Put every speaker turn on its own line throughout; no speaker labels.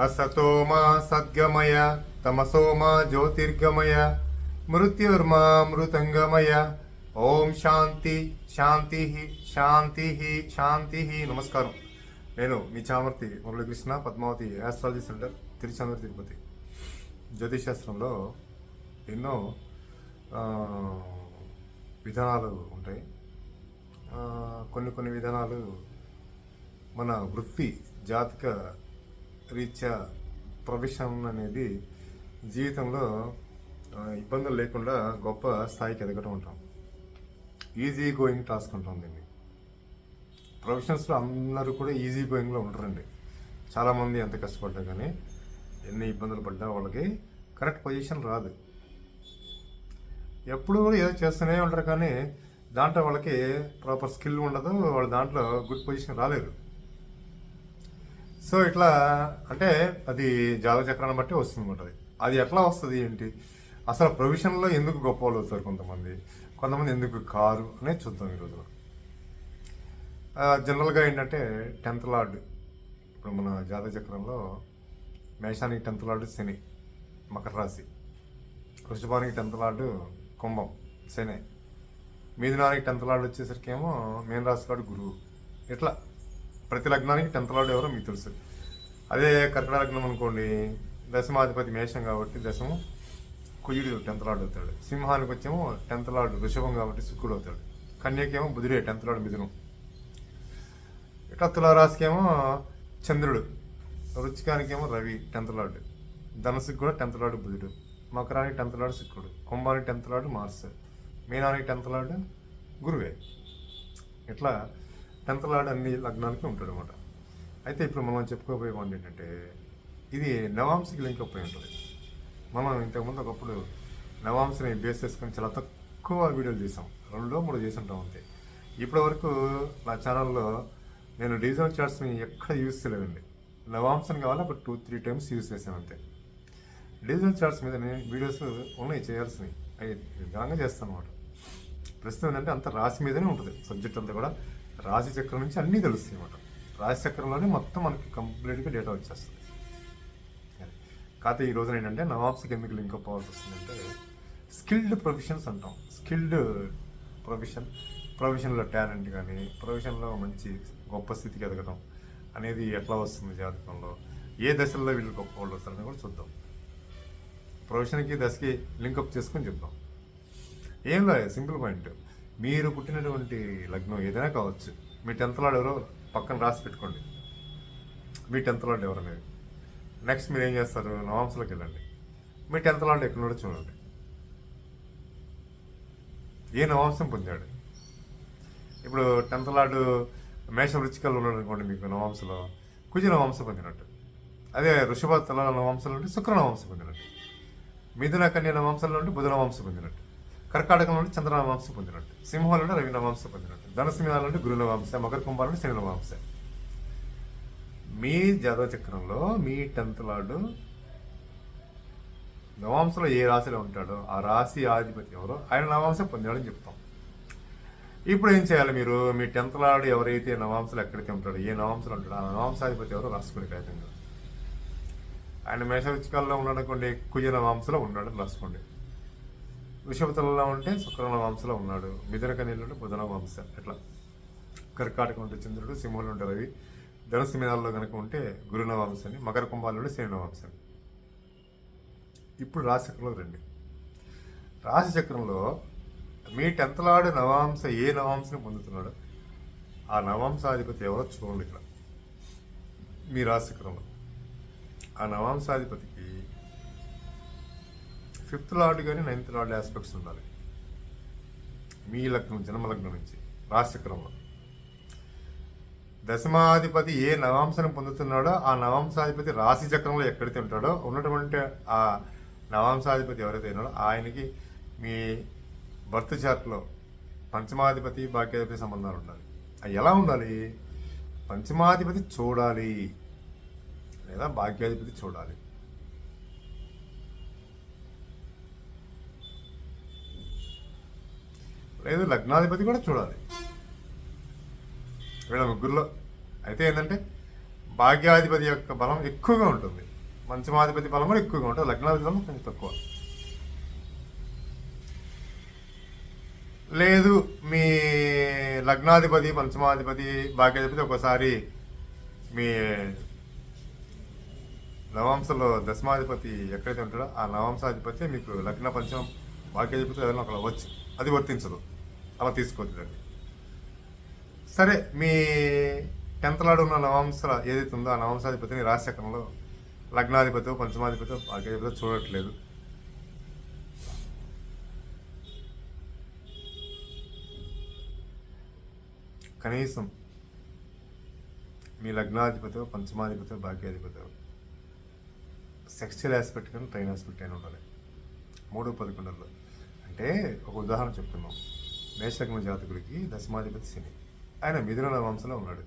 असतोमा सद्गमय तमसोमा ज्योतिर्गमय मृत्युर्मा मृतंगमय ఓం శాంతి శాంతి శాంతి శాంతి. నమస్కారం. నేను మీ Chamarthi Muralikrishna, Padmavati astrology centre, Tiruchanur, Tirupati. జ్యోతిషాస్త్రంలో ఎన్నో విధానాలు ఉంటాయి. కొన్ని విధానాలు మన వృత్తి జాతక రీత్యా ప్రొఫెషన్ అనేది జీవితంలో ఇబ్బందులు లేకుండా గొప్ప స్థాయికి ఎదగటం ఉంటాం. ఈజీ గోయింగ్ టాస్క్ అంటాం దీన్ని. ప్రొఫెషన్స్లో అందరూ కూడా ఈజీ గోయింగ్లో ఉంటారండి. చాలామంది ఎంత కష్టపడ్డా కానీ, ఎన్ని ఇబ్బందులు పడ్డా వాళ్ళకి కరెక్ట్ పొజిషన్ రాదు. ఎప్పుడు కూడా ఏదో చేస్తూనే ఉంటారు కానీ దాంట్లో వాళ్ళకి ప్రాపర్ స్కిల్ ఉండదు, వాళ్ళు దాంట్లో గుడ్ పొజిషన్ రాలేరు. సో ఇట్లా అంటే అది జాతక చక్రాన్ని బట్టి వస్తుంది అన్నమాట. అది ఎట్లా వస్తుంది ఏంటి, అసలు ప్రొఫెషన్లో ఎందుకు గొప్ప వాళ్ళు అవుతారు కొంతమంది ఎందుకు కారు అనేది చూద్దాం ఈ రోజున. జనరల్గా ఏంటంటే 10th లార్డ్, ఇప్పుడు మన జాతక చక్రంలో మేషానికి 10th లార్డు శని, మకర రాశి. వృషభానికి 10th లార్డు కుంభం, శని. మిథునానికి 10th లార్డు వచ్చేసరికి ఏమో మీన రాశి వాడు గురువు. ఇట్లా ప్రతి లగ్నానికి 10th లార్డు ఎవరో మీకు తెలుసు. అదే కర్కట లగ్నం అనుకోండి, దశమాధిపతి మేషం కాబట్టి దశము కుజుడు 10th లార్డు అవుతాడు. సింహానికి వచ్చేమో 10th లార్డు వృషభం కాబట్టి శుక్రుడు అవుతాడు. కన్యకేమో బుధుడే 10th లార్డు మిథునం. ఇట్లా తులారాశికేమో చంద్రుడు, వృచ్చికానికేమో రవి 10th లార్డు, ధనుసుకి కూడా 10th లార్డు బుధుడు, మకరానికి 10th లార్డు శుక్రుడు, కుంభానికి 10th లార్డు మార్స్, మీనానికి 10th లార్డు గురువే. ఇట్లా 10th లార్డు అన్ని లగ్నాలకి ఉంటాడు అనమాట. అయితే ఇప్పుడు మనం చెప్పుకోబోయే పాయింట్ ఏంటంటే, ఇది నవాంశకి లింక్ అప్ అయి ఉంటుంది. మనం ఇంతకుముందు ఒకప్పుడు నవాంశని బేస్ చేసుకొని చాలా తక్కువ వీడియోలు చేసాం, 2-3 చేసి ఉంటాం అంతే. ఇప్పటి వరకు నా ఛానల్లో నేను డిజిటల్ చార్ట్స్ని ఎక్కడ యూజ్ చేయలేదండి. నవాంశం కావాలి ఒక 2-3 టైమ్స్ యూజ్ చేశాను అంతే. డిజిటల్ చార్ట్స్ మీద నేను వీడియోస్ ఉన్నాయి చేయాల్సినవి, అవి విధానంగా చేస్తాను అనమాట. ప్రస్తుతం ఏంటంటే అంత రాశి మీదనే ఉంటుంది సబ్జెక్ట్ అంతా కూడా. రాశి చక్రం నుంచి అన్నీ తెలుస్తాయి అనమాట. రాశి చక్రంలోనే మొత్తం మనకి కంప్లీట్గా డేటా వచ్చేస్తుంది. కాకపోతే ఈ రోజున ఏంటంటే నవాంశకి ఎందుకు లింక్ అప్ అవ్వాల్సి వస్తుందంటే, స్కిల్డ్ ప్రొఫెషన్స్ అంటాం. స్కిల్డ్ ప్రొఫెషన్లో టాలెంట్ కానీ, ప్రొఫెషన్లో మంచి గొప్ప స్థితికి ఎదగడం అనేది ఎట్లా వస్తుంది జాతకంలో, ఏ దశల్లో వీళ్ళు గొప్ప వాళ్ళు వస్తారని కూడా చూద్దాం. ప్రొఫెషన్కి దశకి లింకప్ చేసుకొని చెప్దాం. ఏం లేదు, సింపుల్ పాయింట్. మీరు పుట్టినటువంటి లగ్నం ఏదైనా కావచ్చు. మీ 10th లార్డ్ ఎవరో పక్కన రాసి పెట్టుకోండి, మీ 10th లార్డ్ ఎవరు అనేది. నెక్స్ట్ మీరు ఏం చేస్తారు, నవాంశలోకి వెళ్ళండి. మీ 10th లార్డ్ ఎక్కడున్నాడో చూడండి. ఏ నవాంశం పొందాడు. ఇప్పుడు 10th లార్డు మేష వృచ్చికల్లో ఉన్నాడు అనుకోండి, మీకు నవాంశలో కుజ నవాంశం పొందినట్టు. అదే వృషభ తల నవాంశంలో ఉంటే శుక్ర నవాంశం పొందినట్టు. మిథున కన్య నవాంశంలో ఉంటే బుధ నవాంశం పొందినట్టు. కర్కాటకం నుండి చంద్ర నవాంశం పొందినట్టు. సింహంలో నుండి రవి నవాంశం పొందినట్టు. ధనుసు మీనాల నుండి గురు నవాంశ, మకర కుంభాల నుండి శని నవాంశ. మీ జాతక చక్రంలో మీ 10th లార్డు నవాంశలో ఏ రాశిలో ఉంటాడో ఆ రాశి ఆధిపతి ఎవరో ఆయన నవాంశం పొందాడని చెప్తాం. ఇప్పుడు ఏం చేయాలి, మీరు మీ 10th లార్డు ఎవరైతే నవాంశలు ఎక్కడైతే ఉంటాడో, ఏ నవాంశలు ఉంటాడో ఆ నవాంశాధిపతి ఎవరో రాసుకోండి ఖచ్చితంగా. ఆయన మేషవృచ్చికాల్లో ఉన్నాడనుకోండి, కుజ నవాంశలో ఉన్నాడు రాసుకోండి. వృషభతలలో ఉంటే శుక్ర నవాంశలో ఉన్నాడు. మిథున కన్యలో ఉంటే బుధ నవాంశ. ఇట్లా కర్కాటకం ఉంటే చంద్రుడు, సింహంలో ఉంటే రవి, ధనుసు మీనాల్లో కనుక ఉంటే గురు నవాంశని, మకర కుంభాలలో శని నవాంశని. ఇప్పుడు రాశి చక్రంలో రండి. రాశి చక్రంలో మీ 10th లార్డు నవాంశ ఏ నవాంశని పొందుతున్నాడో ఆ నవాంశాధిపతి ఎవరో చూడండి. ఇక్కడ మీ రాశి చక్రంలో ఆ నవాంశాధిపతికి 5th లార్డు కానీ 9th లార్డు ఆస్పెక్ట్స్ ఉండాలి. మీ లగ్నం, జన్మలగ్నం నుంచి రాశి చక్రంలో దశమాధిపతి ఏ నవాంశను పొందుతున్నాడో ఆ నవాంశాధిపతి రాశి చక్రంలో ఎక్కడైతే ఉంటాడో ఉన్నటువంటి ఆ నవాంశాధిపతి ఎవరైతే ఉన్నాడో ఆయనకి మీ బర్త్ చార్ట్లో పంచమాధిపతి భాగ్యాధిపతి సంబంధాలు ఉండాలి. అవి ఎలా ఉండాలి, పంచమాధిపతి చూడాలి లేదా భాగ్యాధిపతి చూడాలి. లేదు లగ్నాధిపతి కూడా చూడాలి. వీళ్ళ ముగ్గురులో అయితే ఏంటంటే భాగ్యాధిపతి యొక్క బలం ఎక్కువగా ఉంటుంది, పంచమాధిపతి బలం కూడా ఎక్కువగా ఉంటుంది, లగ్నాధిపతి బలం కొంచెం తక్కువ. లేదు మీ లగ్నాధిపతి, పంచమాధిపతి, భాగ్యాధిపతి ఒకసారి మీ నవాంశలో దశమాధిపతి ఎక్కడైతే ఉంటాడో ఆ నవాంశాధిపతి మీకు లగ్న పంచమ భాగ్యాధిపతి ఏదైనా ఒకలా వచ్చు, అది వర్తించదు, అలా తీసుకోవద్దు దాన్ని. సరే మీ 10th లాడు ఉన్న నవాంశ ఏదైతే ఉందో ఆ నవాంశాధిపతిని రాశిచక్రంలో లగ్నాధిపతి, పంచమాధిపతి, భాగ్యాధిపతి చూడట్లేదు. కనీసం మీ లగ్నాధిపతి, పంచమాధిపతి, భాగ్యాధిపతి సెక్స్చువల్ ఆస్పెక్ట్ కానీ ట్రైన్ ఆస్పెక్ట్ అయినా ఉండాలి 3-11లో. అంటే ఒక ఉదాహరణ చెప్తున్నాం, మేషలగ్న జాతకుడికి దశమాధిపతి శని, ఆయన మిథున నవాంశలో ఉన్నాడు,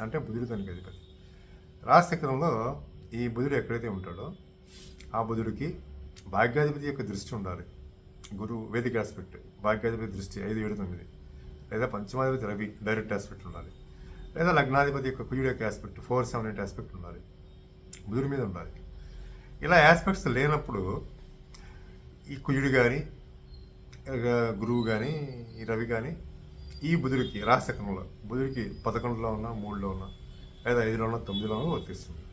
అంటే బుధుడు దానికి అధిపతి. రాశిచక్రంలో ఈ బుధుడు ఎక్కడైతే ఉంటాడో ఆ బుధుడికి భాగ్యాధిపతి యొక్క దృష్టి ఉండాలి, గురువు వేదిక ఆస్పెక్ట్, భాగ్యాధిపతి దృష్టి 5, 7, 9, లేదా పంచమాధిపతి రవి డైరెక్ట్ ఆస్పెక్ట్ ఉండాలి, లేదా లగ్నాధిపతి యొక్క కుజుడు యొక్క ఆస్పెక్ట్ 4, 7, 8 ఆస్పెక్ట్ ఉండాలి, బుధుడి మీద ఉండాలి. ఇలా ఆస్పెక్ట్స్ లేనప్పుడు ఈ కుజుడు కానీ, గురువు కానీ, ఈ రవి కానీ ఈ బుధుడికి రాశిచక్రంలో బుధుడికి 11లో ఉన్నా, 3లో ఉన్నా, లేదా 5లో ఉన్నా, 9లో ఉన్నా వర్తిస్తుంది.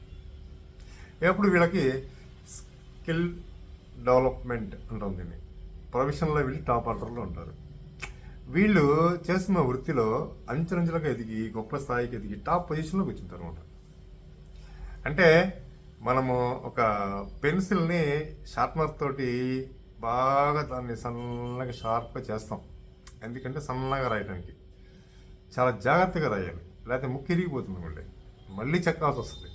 ఎప్పుడు వీళ్ళకి స్కిల్ డెవలప్మెంట్ ఉంటుంది దీన్ని, ప్రొఫెషన్లో వీళ్ళు టాప్ ఆర్డర్లో ఉంటారు. వీళ్ళు చేస్తున్న వృత్తిలో అంచెలంచెలుగా ఎదిగి గొప్ప స్థాయికి ఎదిగి టాప్ పొజిషన్లో కూర్చుంటారు అనమాట. అంటే మనము ఒక పెన్సిల్ని షార్ప్నర్ తోటి బాగా దాన్ని సన్నగా షార్ప్గా చేస్తాం, ఎందుకంటే సన్నగా రాయడానికి చాలా జాగ్రత్తగా రాయాలి, లేకపోతే ముక్కు ఇరిగిపోతుంది, మళ్ళీ చెక్కాల్సి వస్తుంది.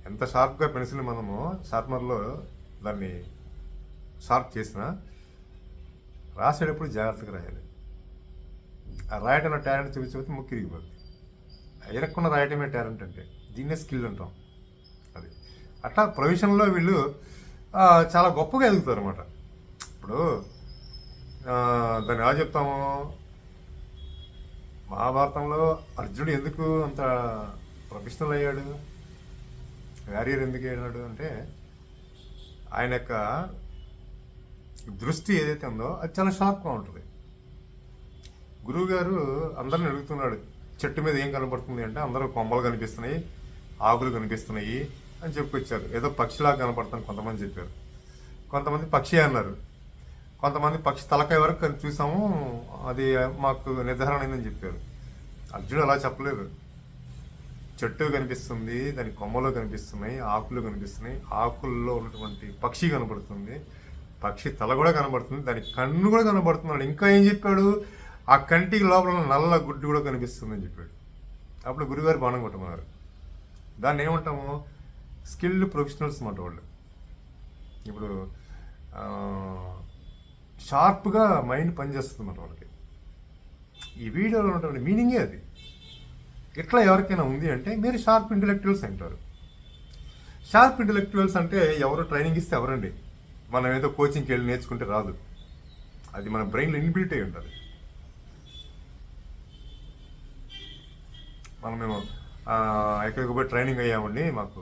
ఎంత షార్ప్గా పెన్సిల్ మనము షార్ప్నర్లో దాన్ని షార్ప్ చేసినా రాసేటప్పుడు జాగ్రత్తగా రాయాలి. ఆ రాయటం టాలెంట్ చూపించకపోతే ముక్కు ఇరిగిపోతుంది. ఇరక్కున్న రాయటమే టాలెంట్ అంటే, దీన్నే స్కిల్ అంటాం. అది అట్లా ప్రొఫెషన్లో వీళ్ళు చాలా గొప్పగా ఎదుగుతారు అనమాట. ఇప్పుడు దాన్ని ఎలా చెప్తాము, మహాభారతంలో అర్జునుడు ఎందుకు అంత ప్రొఫెషనల్ అయ్యాడు, వారియర్ ఎందుకు అయ్యాడు అంటే ఆయన యొక్క దృష్టి ఏదైతే ఉందో అది చాలా షార్ప్గా ఉంటుంది. గురువు గారు అందరిని అడుగుతున్నాడు, చెట్టు మీద ఏం కనబడుతుంది అంటే అందరూ కొమ్మలు కనిపిస్తున్నాయి, ఆకులు కనిపిస్తున్నాయి అని చెప్పుకొచ్చారు. ఏదో పక్షిలా కనపడుతుంది కొంతమంది చెప్పారు, కొంతమంది పక్షి అన్నారు, కొంతమంది పక్షి తలకాయ వరకు చూసాము అది మాకు నిర్ధారణ అయిందని చెప్పారు. అర్జునుడు అలా చెప్పలేదు, చెట్టు కనిపిస్తుంది, దాని కొమ్మలు కనిపిస్తున్నాయి, ఆకులు కనిపిస్తున్నాయి, ఆకుల్లో ఉన్నటువంటి పక్షి కనబడుతుంది, పక్షి తల కూడా కనబడుతుంది, దాని కన్ను కూడా కనబడుతున్నాడు. ఇంకా ఏం చెప్పాడు, ఆ కంటికి లోపల నల్ల గుడ్డు కూడా కనిపిస్తుంది అని చెప్పాడు. అప్పుడు గురుగారు బాణం కొట్టమన్నారు. దాన్ని ఏమంటాము, స్కిల్డ్ ప్రొఫెషనల్స్ అన్నమాట వాళ్ళు. ఇప్పుడు షార్ప్గా మైండ్ పనిచేస్తుంది అన్నమాట వాళ్ళకి. ఈ వీడియోలో ఉన్నటువంటి మీనింగే అది. ఇట్లా ఎవరికైనా ఉంది అంటే మీరు షార్ప్ ఇంటలెక్చువల్స్ అంటారు. షార్ప్ ఇంటలెక్చువల్స్ అంటే ఎవరు ట్రైనింగ్ ఇస్తే ఎవరండి, మనం ఏదో కోచింగ్కి వెళ్ళి నేర్చుకుంటే రాదు, అది మన బ్రెయిన్లో ఇన్బిల్ట్ అయి ఉంటుంది. మేము ఎక్కడికి పోయి ట్రైనింగ్ అయ్యామండి, మాకు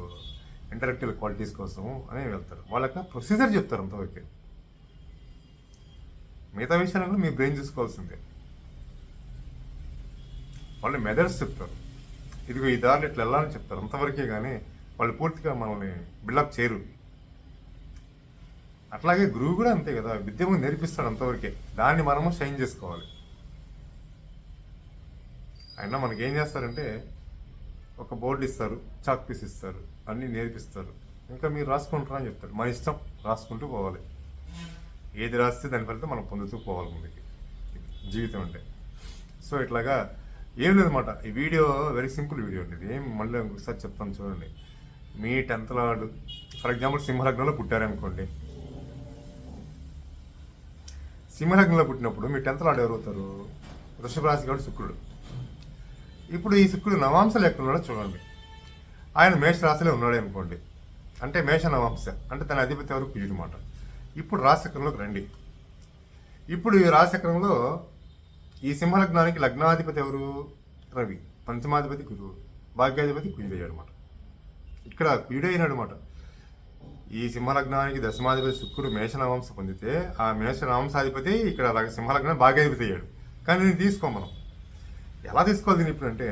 ఇంటలెక్చువల్ క్వాలిటీస్ కోసం అని వెళ్తారు. వాళ్ళకి ప్రొసీజర్ చెప్తారు అంతవరకు, మిగతా విషయాలను మీ బ్రెయిన్ చూసుకోవాల్సిందే. వాళ్ళు మెథడ్స్ చెప్తారు, ఇదిగో ఈ దారిలో ఇట్లా వెళ్ళాలని చెప్తారు, అంతవరకే కానీ వాళ్ళు పూర్తిగా మనల్ని బిల్డప్ చేయరు. అట్లాగే గురువు కూడా అంతే కదా, విద్య నేర్పిస్తాడు అంతవరకే, దాన్ని మనము షైన్ చేసుకోవాలి. అయినా మనకి ఏం చేస్తారంటే ఒక బోర్డు ఇస్తారు, చాక్ పీస్ ఇస్తారు, అన్నీ నేర్పిస్తారు, ఇంకా మీరు రాసుకుంటారా అని చెప్తారు. మన ఇష్టం, రాసుకుంటూ పోవాలి, ఏది రాస్తే దాని ఫలితం మనం పొందుతూ పోవాలి ముందుకి, జీవితం అంటే. సో ఇట్లాగా ఏం లేదన్నమాట. ఈ వీడియో వెరీ సింపుల్ వీడియో అండి, ఇది ఏం మళ్ళీ ఒకసారి చెప్తాను చూడండి. మీ 10th లార్డ్ ఫర్ ఎగ్జాంపుల్ సింహలగ్నంలో పుట్టారనుకోండి, సింహలగ్నంలో పుట్టినప్పుడు మీ 10th లార్డ్ ఎవరు అవుతారు, వృషభ రాశి కాబట్టి శుక్రుడు. ఇప్పుడు ఈ శుక్రుడు నవాంశలు ఎక్కడ ఉన్నాడో చూడండి. ఆయన మేషరాశిలో ఉన్నాడే అనుకోండి, అంటే మేష నవాంశ అంటే తన అధిపతి ఎవరు, కుజుడు మాట. ఇప్పుడు రాశిచక్రంలోకి రండి. ఇప్పుడు ఈ రాశిచక్రంలో ఈ సింహలగ్నానికి లగ్నాధిపతి ఎవరు, రవి, పంచమాధిపతి గురువు. భాగ్యాధిపతి కుయుడయ్యాడు అనమాట. ఇక్కడ కుయుడైనాడు అనమాట. ఈ సింహలగ్నానికి దశమాధిపతి శుక్రుడు మేషనవాంశ పొందితే ఆ మేషనవాంశాధిపతి ఇక్కడ సింహలగ్నం భాగ్యాధిపతి అయ్యాడు. కానీ దీన్ని తీసుకోం మనం. ఎలా తీసుకోవాలి దీన్ని ఇప్పుడు అంటే,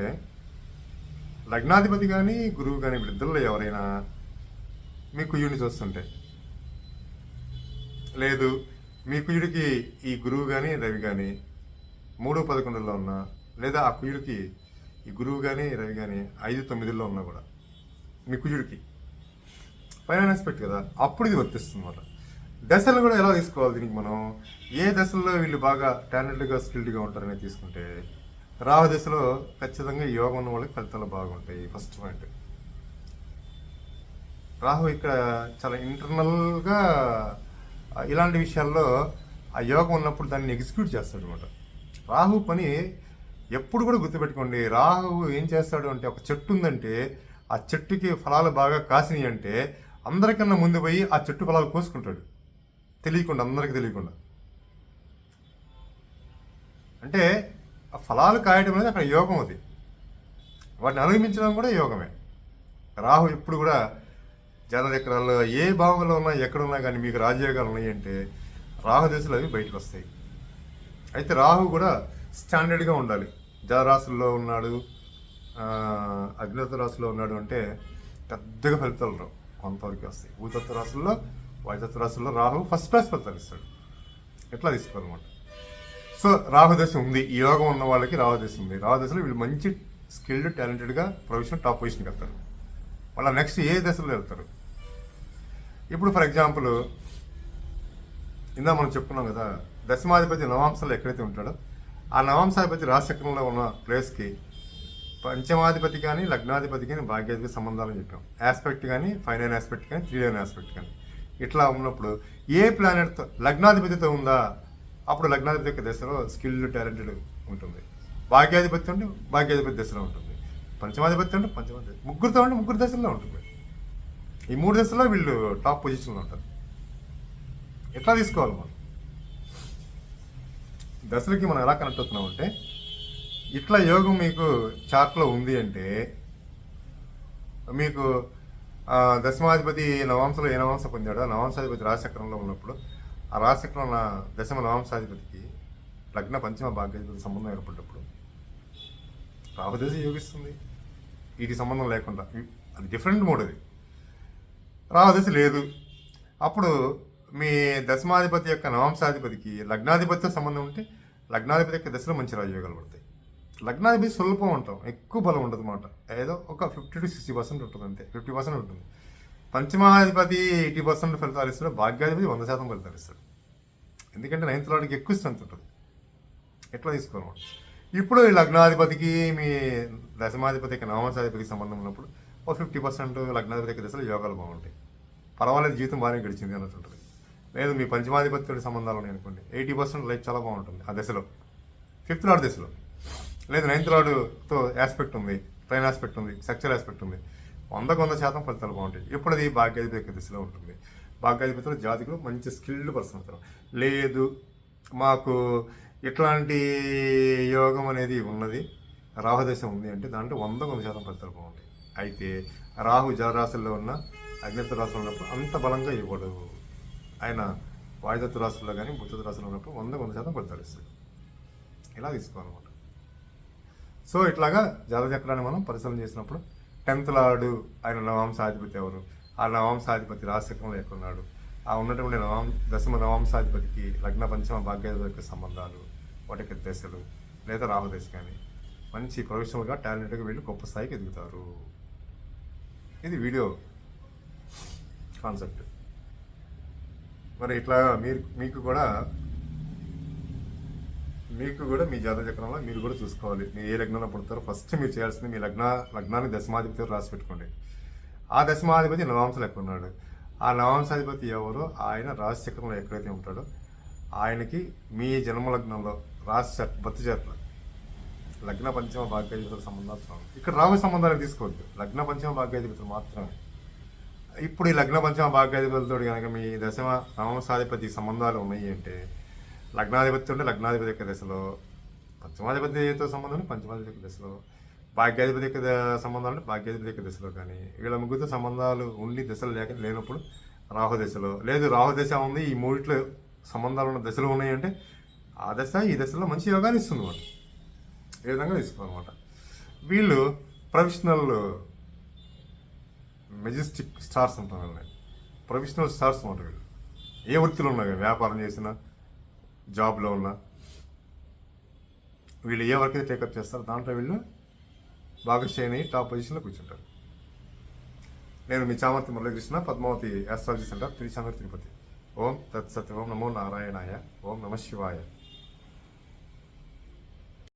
లగ్నాధిపతి కానీ గురువు కానీ వీళ్ళిద్దరిలో ఎవరైనా మీ కుయుడిని చూస్తుంటే, లేదు మీ కుయుడికి ఈ గురువు కానీ రవి కానీ 3-11లో ఉన్నా, లేదా ఆ కుయుడికి ఈ గురువు కానీ రవి కానీ 5-9లో ఉన్నా కూడా మీ కుయుడికి ఫైనల్ ఆస్పెక్ట్ కదా, అప్పుడు ఇది వర్తిస్తుంది అన్నమాట. దశలు కూడా ఎలా తీసుకోవాలి దీనికి మనం, ఏ దశల్లో వీళ్ళు బాగా టాలెంట్గా స్కిల్డ్గా ఉంటారని తీసుకుంటే, రాహు దశలో ఖచ్చితంగా యోగం ఉన్న వాళ్ళకి ఫలితాలు బాగుంటాయి. ఫస్ట్ పాయింట్, రాహు ఇక్కడ చాలా ఇంటర్నల్గా ఇలాంటి విషయాల్లో ఆ యోగం ఉన్నప్పుడు దాన్ని ఎగ్జిక్యూట్ చేస్తాడు అనమాట. రాహు పని ఎప్పుడు కూడా గుర్తుపెట్టుకోండి. రాహు ఏం చేస్తాడు అంటే, ఒక చెట్టు ఉందంటే ఆ చెట్టుకి ఫలాలు బాగా కాసినాయి అంటే అందరికన్నా ముందు పోయి ఆ చెట్టు ఫలాలు కోసుకుంటాడు, తెలియకుండా, అందరికీ తెలియకుండా. అంటే ఆ ఫలాలు కాయడం అనేది అక్కడ యోగం. అది వాటిని అనుగమించడం కూడా యోగమే. రాహు ఎప్పుడు కూడా జాతచక్రాల్లో ఏ భావంలో ఉన్నా, ఎక్కడున్నా కానీ మీకు రాజయోగాలు ఉన్నాయి అంటే రాహు దశలు అవి బయటకు వస్తాయి. అయితే రాహు కూడా స్టాండర్డ్గా ఉండాలి. జలరాశుల్లో ఉన్నాడు, అగ్నితత్వ రాశిలో ఉన్నాడు అంటే పెద్దగా ఫలితాలు రావు, కొంతవరకు వస్తాయి. భూతత్వ రాశుల్లో, వాయుతత్వ రాశుల్లో రాహు ఫస్ట్ క్లాస్ ఫలితాలు ఇస్తాడు. ఎట్లా తీసుకోవాలన్నమాట. సో రాహు దశ ఉంది, ఈ యోగం ఉన్న వాళ్ళకి రాహు దశ ఉంది. రాహు దశలో వీళ్ళు మంచి స్కిల్డ్, టాలెంటెడ్గా ప్రొఫెషనల్ టాప్ పొజిషన్కి వెళ్తారు. వాళ్ళ నెక్స్ట్ ఏ దశలో వెళ్తారు. ఇప్పుడు ఫర్ ఎగ్జాంపుల్ ఇందా మనం చెప్పుకున్నాం కదా, దశమాధిపతి నవాంశాలు ఎక్కడైతే ఉంటాడో ఆ నవాంశాధిపతి రాశిచక్రంలో ఉన్న ప్లేస్కి పంచమాధిపతి కానీ లగ్నాధిపతి కానీ భాగ్యాధిపతి సంబంధాలు చెప్పాం. ఆస్పెక్ట్ కానీ 5-9 ఆస్పెక్ట్ కానీ 3-9 ఆస్పెక్ట్ కానీ ఇట్లా ఉన్నప్పుడు ఏ ప్లానెట్తో లగ్నాధిపతితో ఉందా అప్పుడు లగ్నాధిపతి యొక్క దశలో స్కిల్డ్, టాలెంటెడ్ ఉంటుంది. భాగ్యాధిపతి ఉంటే భాగ్యాధిపతి దశలో ఉంటుంది. పంచమాధిపతి అంటే పంచమాధిపతి, ముగ్గురుతో ఉంటే ముగ్గురు దశల్లో ఉంటుంది. ఈ 3 దశల్లో వీళ్ళు టాప్ పొజిషన్లో ఉంటారు. ఎట్లా తీసుకోవాలి మనం దశలకి, మనం ఎలా కనెక్ట్ అవుతున్నామంటే, ఇట్లా యోగం మీకు చార్ట్లో ఉంది అంటే మీకు దశమాధిపతి నవాంశలో ఏ నవాంశ పొందాడో ఆ నవాంశాధిపతి రాశిచక్రంలో ఉన్నప్పుడు ఆ రాశిచక్రం ఉన్న దశమ నవాంశాధిపతికి లగ్న పంచమ భాగ్యాధిపతి సంబంధం ఏర్పడినప్పుడు రాహుదశ యోగిస్తుంది. వీటి సంబంధం లేకుండా అది డిఫరెంట్ మోడ్. అది రాహుదశ లేదు, అప్పుడు మీ దశమాధిపతి యొక్క నవాంశాధిపతికి లగ్నాధిపతితో సంబంధం ఉంటే లగ్నాధిపతి యొక్క దశలో మంచి రాజయోగాలు పడతాయి. లగ్నాధిపతి స్వల్పం ఉంటాం, ఎక్కువ బలం ఉండదు అన్నమాట. ఏదో ఒక 50-60% ఉంటుంది, అంతే. 50% ఉంటుంది. పంచమాధిపతి 80% ఫలితాలు ఇస్తాడు, భాగ్యాధిపతి 100% ఫలితాలు ఇస్తాడు. ఎందుకంటే 9th లార్డ్కి ఎక్కువ స్ట్రెంత్ ఉంటుంది. ఎట్లా తీసుకోవాలి. ఇప్పుడు ఈ లగ్నాధిపతికి మీ దశమాధిపతి యొక్క నవాంశాధిపతికి సంబంధం ఉన్నప్పుడు ఒక 50% లగ్నాధిపతి యొక్క దశలో యోగాలు బాగుంటాయి. పర్వాలేదు, జీవితం బాగానే గడిచింది అన్నట్టుంటుంది. లేదు మీ పంచమాధిపతితో సంబంధాలు ఉన్నాయి అనుకోండి, 80% లైఫ్ చాలా బాగుంటుంది ఆ దశలో, 5th లార్డ్ దశలో. లేదు 9th లార్డ్తో ఆస్పెక్ట్ ఉంది, ట్రైన్ ఆస్పెక్ట్ ఉంది, సెక్చువల్ ఆస్పెక్ట్ ఉంది, 100% ఫలితాలు బాగుంటాయి. ఇప్పుడు అది భాగ్యాధిపతి యొక్క దిశలో ఉంటుంది. భాగ్యాధిపతిలో జాతిలో మంచి స్కిల్డ్ పర్సన్ అవుతారు. లేదు మాకు ఇట్లాంటి యోగం అనేది ఉన్నది, రాహుదశ ఉంది అంటే దాంట్లో 100% ఫలితాలు బాగుంటాయి. అయితే రాహు జలరాశుల్లో ఉన్న, అగ్నితత్వ రాశులు ఉన్నప్పుడు అంత బలంగా ఇవ్వడు. ఆయన వాయుతత్వ రాశుల్లో కానీ భూతత్వ రాశులు ఉన్నప్పుడు 100% ఫలితాలు ఇస్తాడు. ఇలా తీసుకోవాలన్నమాట. సో ఇట్లాగా జాతచక్రాన్ని మనం పరిశీలన చేసినప్పుడు 10th లార్డు ఆయన నవాంశాధిపతి ఎవరు, ఆ నవాంశాధిపతి రాశిచక్రంలో ఎక్కడున్నాడు, ఆ ఉన్నటువంటి దశమ నవాంశాధిపతికి లగ్న పంచమ భాగ్యాధిపతి యొక్క సంబంధాలు, వాటి యొక్క దశలు, లేదా రాహుదశ కానీ మంచి ప్రొఫెషనల్గా టాలెంట్గా వీళ్ళు గొప్ప స్థాయికి ఎదుగుతారు. ఇది వీడియో కాన్సెప్ట్. మరి ఇట్లా మీకు కూడా మీ జాతచక్రంలో మీరు కూడా చూసుకోవాలి. మీరు ఏ లగ్నంలో పుడతారో ఫస్ట్ మీరు చేయాల్సింది మీ లగ్నానికి దశమాధిపతి రాసి పెట్టుకోండి. ఆ దశమాధిపతి నవాంశాలు ఎక్కడ ఉన్నాడు, ఆ నవాంశాధిపతి ఎవరో ఆయన రాశిచక్రంలో ఎక్కడైతే ఉంటాడో ఆయనకి మీ జన్మలగ్నంలో బర్త్ చార్ట్లో లగ్న పంచమ భాగ్యాధిపతుల సంబంధాలు చూడాలి. ఇక్కడ రాహు సంబంధాలు తీసుకోవద్దు, లగ్న పంచమ భాగ్యాధిపతులు మాత్రమే. ఇప్పుడు ఈ లగ్న పంచమ భాగ్యాధిపతులతో కనుక మీ దశమ నవాంశాధిపతి సంబంధాలు ఉన్నాయి అంటే, లగ్నాధిపతి ఉంటే లగ్నాధిపతి యొక్క దశలో, పంచమాధిపతితో సంబంధం పంచమాధిపతి యొక్క దశలో, భాగ్యాధిపతి యొక్క సంబంధాలు అంటే భాగ్యాధిపతి యొక్క దశలో కానీ వీళ్ళ ముగ్గురితో సంబంధాలు ఉండి దశలు లేనప్పుడు రాహు దశలో లేదు, రాహు దశ ఉంది, ఈ మూడిట్లో సంబంధాలు ఉన్న దశలు ఉన్నాయి అంటే ఆ దశ ఈ దశలో మంచి యోగాన్ని ఇస్తుంది అన్నమాట. ఏ విధంగా తీసుకోవాలన్నమాట. వీళ్ళు ప్రొఫెషనల్ మెజెస్టిక్ స్టార్స్ అంటారు వీళ్ళని. ప్రొఫెషనల్ స్టార్స్ అన్నమాట వీళ్ళు. ఏ వృత్తిలో ఉన్నా కానీ, వ్యాపారం చేసినా జాబ్లో ఉన్నా వీళ్ళు ఏ వర్క్ అయితే టేకప్ చేస్తారో దాంట్లో వీళ్ళు బాగా షైన్ అయ్యి టాప్ పొజిషన్లో కూర్చుంటారు. నేను మీ చామర్తి మురళీకృష్ణ, పద్మావతి ఆస్ట్రాలజీ సెంటర్, తిరుచానూరు, తిరుపతి. ఓం తత్సత్. ఓం నమో నారాయణాయ. ఓం నమ శివాయ.